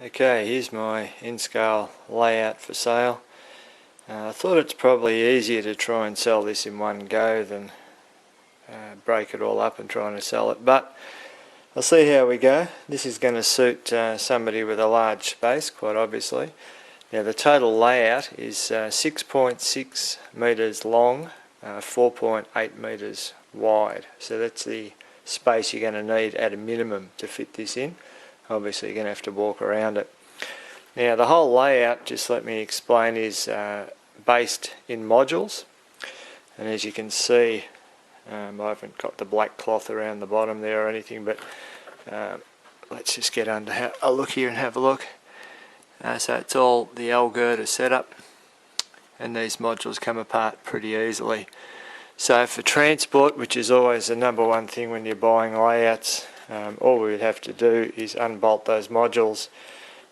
Okay, here's my in-scale layout for sale. I thought it's probably easier to try and sell this in one go than break it all up and trying to sell it, but I'll see how we go. This is going to suit somebody with a large space, quite obviously. Now the total layout is 6.6 metres long, 4.8 metres wide, so that's the space you're going to need at a minimum to fit this in. Obviously you're going to have to walk around it. Now the whole layout, just let me explain, is based in modules, and as you can see, I haven't got the black cloth around the bottom there or anything, but let's just get under a look here and have a look. So it's all the L girder setup, and these modules come apart pretty easily. So for transport, which is always the number one thing when you're buying layouts, all we would have to do is unbolt those modules,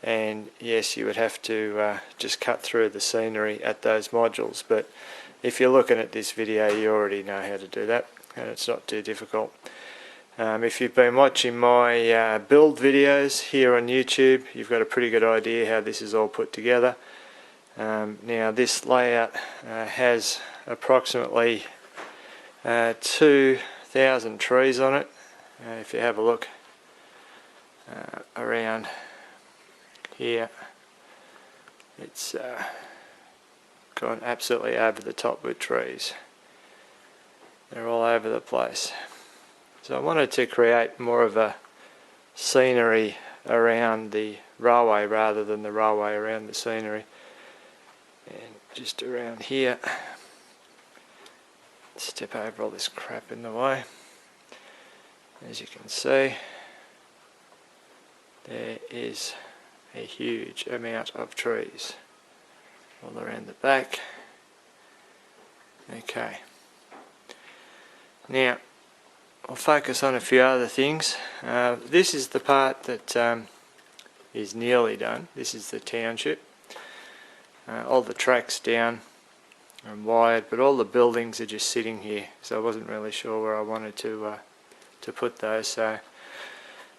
and yes, you would have to just cut through the scenery at those modules, but if you're looking at this video you already know how to do that, and it's not too difficult. If you've been watching my build videos here on YouTube, you've got a pretty good idea how this is all put together. Now this layout has approximately 2,000 trees on it. If you have a look around here, it's gone absolutely over the top with trees. They're all over the place. So I wanted to create more of a scenery around the railway rather than the railway around the scenery. And just around here, step over all this crap in the way. As you can see, there is a huge amount of trees all around the back. Okay, now I'll focus on a few other things. This is the part that is nearly done. This is the township. All the tracks down and wired, but all the buildings are just sitting here, so I wasn't really sure where I wanted to put those, so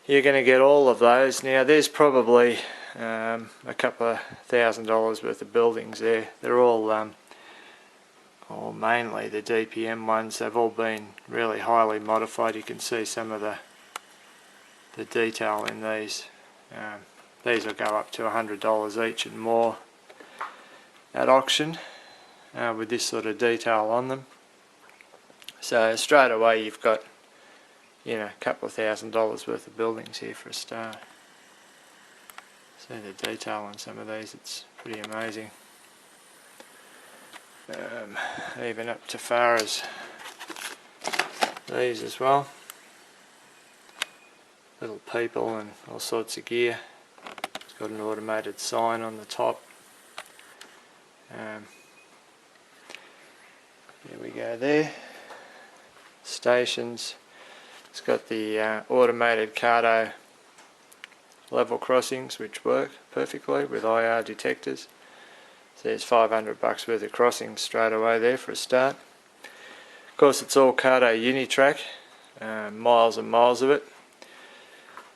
you're going to get all of those. Now there's probably a couple of $1,000 worth of buildings there. They're all mainly the DPM ones. They've all been really highly modified. You can see some of the detail in these. These will go up to $100 each and more at auction with this sort of detail on them. So straight away you've got, you know, a couple of $1,000 worth of buildings here for a start. See the detail on some of these, it's pretty amazing. Even up to far as these as well. Little people and all sorts of gear. It's got an automated sign on the top. There we go there. Stations. It's got the automated Cardo level crossings which work perfectly with IR detectors. So there's $500 worth of crossings straight away there for a start. Of course it's all Cardo Unitrack, miles and miles of it.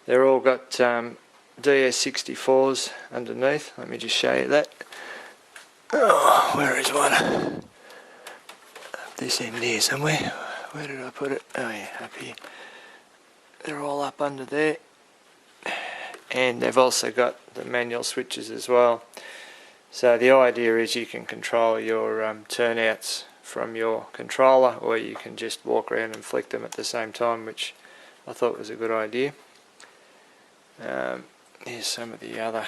They're all got DS64s underneath. Let me just show you that. Oh, where is one? Up this end here somewhere. Where did I put it? Oh yeah, up here. They're all up under there, and they've also got the manual switches as well. So the idea is you can control your turnouts from your controller, or you can just walk around and flick them at the same time, which I thought was a good idea. Here's some of the other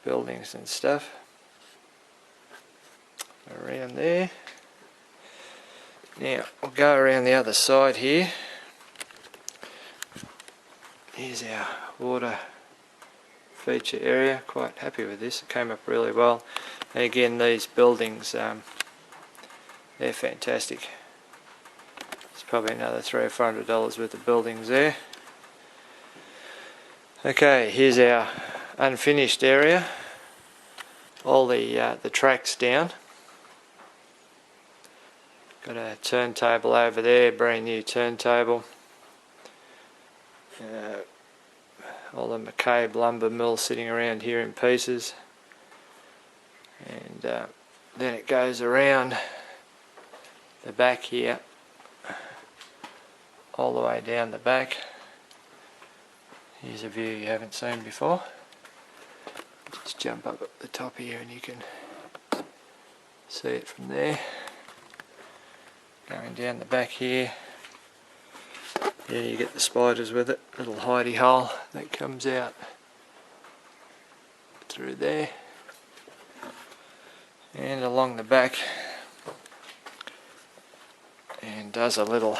buildings and stuff around there. Now we'll go around the other side here. Here's our water feature area. Quite happy with this, it came up really well. And again, these buildings, they're fantastic. It's probably another $300 or $400 worth of buildings there. Okay, here's our unfinished area. All the tracks down. Got a turntable over there, brand new turntable. all the McCabe lumber mill sitting around here in pieces, and then it goes around the back here, all the way down the back. Here's a view you haven't seen before. Just jump up at the top here and you can see it from there. Going down the back here. Yeah, you get the spiders with it. Little hidey hole that comes out through there. And along the back. And does a little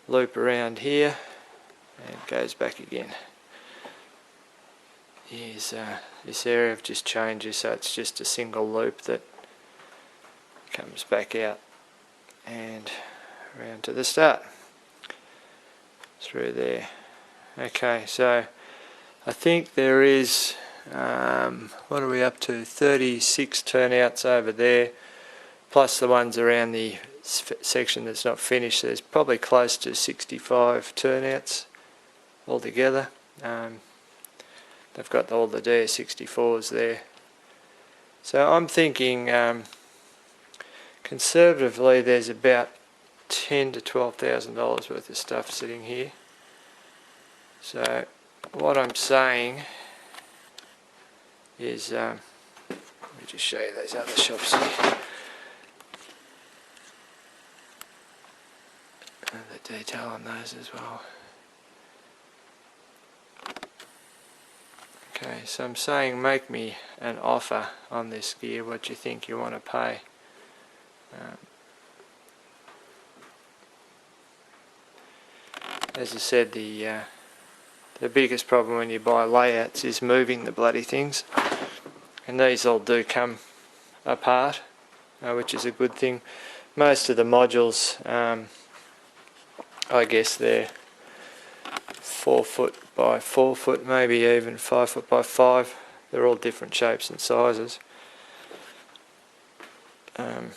loop around here. And goes back again. Here's this area I've just changed, so it's just a single loop that comes back out and around to the start through there. Okay, so I think there is what are we up to, 36 turnouts over there, plus the ones around the section that's not finished. There's probably close to 65 turnouts altogether. They've got all the DS64s there. So I'm thinking conservatively there's about $10,000 to $12,000 worth of stuff sitting here. So what I'm saying is, let me just show you those other shops here. And the detail on those as well. Okay, so I'm saying make me an offer on this gear, what you think you want to pay. As I said, the biggest problem when you buy layouts is moving the bloody things, and these all do come apart, which is a good thing. Most of the modules, I guess they're 4 foot by 4 foot, maybe even 5 foot by 5. They're all different shapes and sizes. Smaller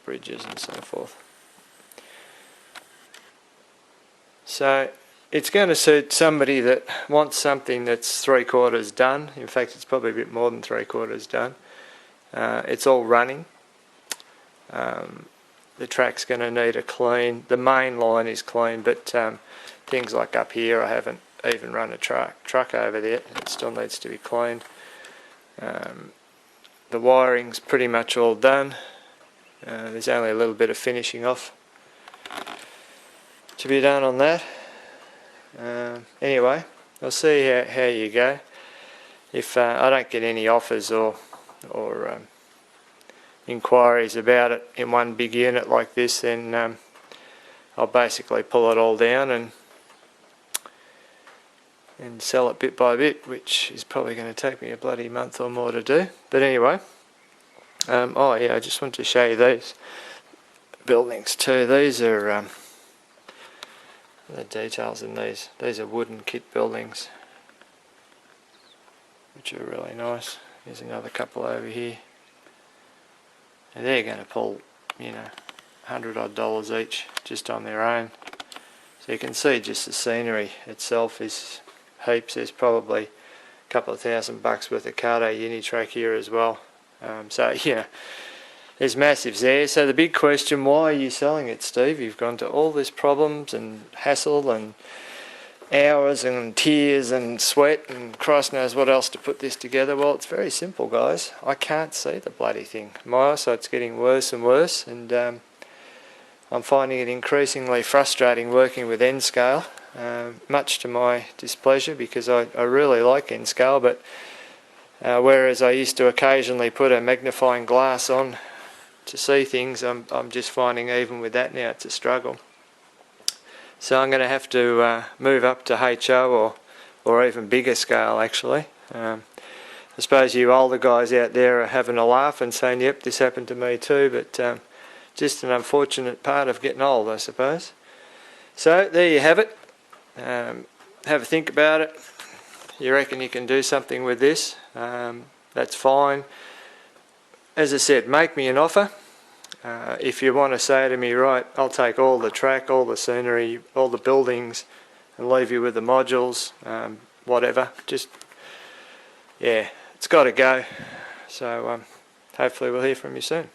bridges and so forth. So it's going to suit somebody that wants something that's 3/4 done. In fact, it's probably a bit more than 3/4 done. It's all running. The track's going to need a clean. The main line is clean, but things like up here, I haven't even run a truck over there. It still needs to be cleaned. The wiring's pretty much all done. There's only a little bit of finishing off to be done on that. Anyway, I'll see how you go. If I don't get any offers or inquiries about it in one big unit like this, then I'll basically pull it all down and sell it bit by bit, which is probably going to take me a bloody month or more to do. But anyway, oh yeah, I just wanted to show you these buildings too. These are the details in these. These are wooden kit buildings, which are really nice. There's another couple over here. And they're going to pull, you know, $100 odd each just on their own. So you can see just the scenery itself is heaps. There's probably a couple of $1,000 worth of Cardo Unitrack here as well. So yeah, there's massives there. So the big question, why are you selling it, Steve? You've gone to all these problems and hassle and hours and tears and sweat and Christ knows what else to put this together. Well, it's very simple, guys. I can't see the bloody thing. My eyesight's getting worse and worse, and I'm finding it increasingly frustrating working with N-scale, much to my displeasure, because I really like N-scale, but whereas I used to occasionally put a magnifying glass on to see things, I'm just finding even with that now it's a struggle. So I'm going to have to move up to HO or even bigger scale actually. I suppose you older guys out there are having a laugh and saying, yep, this happened to me too, but just an unfortunate part of getting old, I suppose. So there you have it. Have a think about it. You reckon you can do something with this? That's fine. As I said, make me an offer. If you want to say to me, right, I'll take all the track, all the scenery, all the buildings and leave you with the modules, whatever, just, yeah, it's got to go. So hopefully we'll hear from you soon.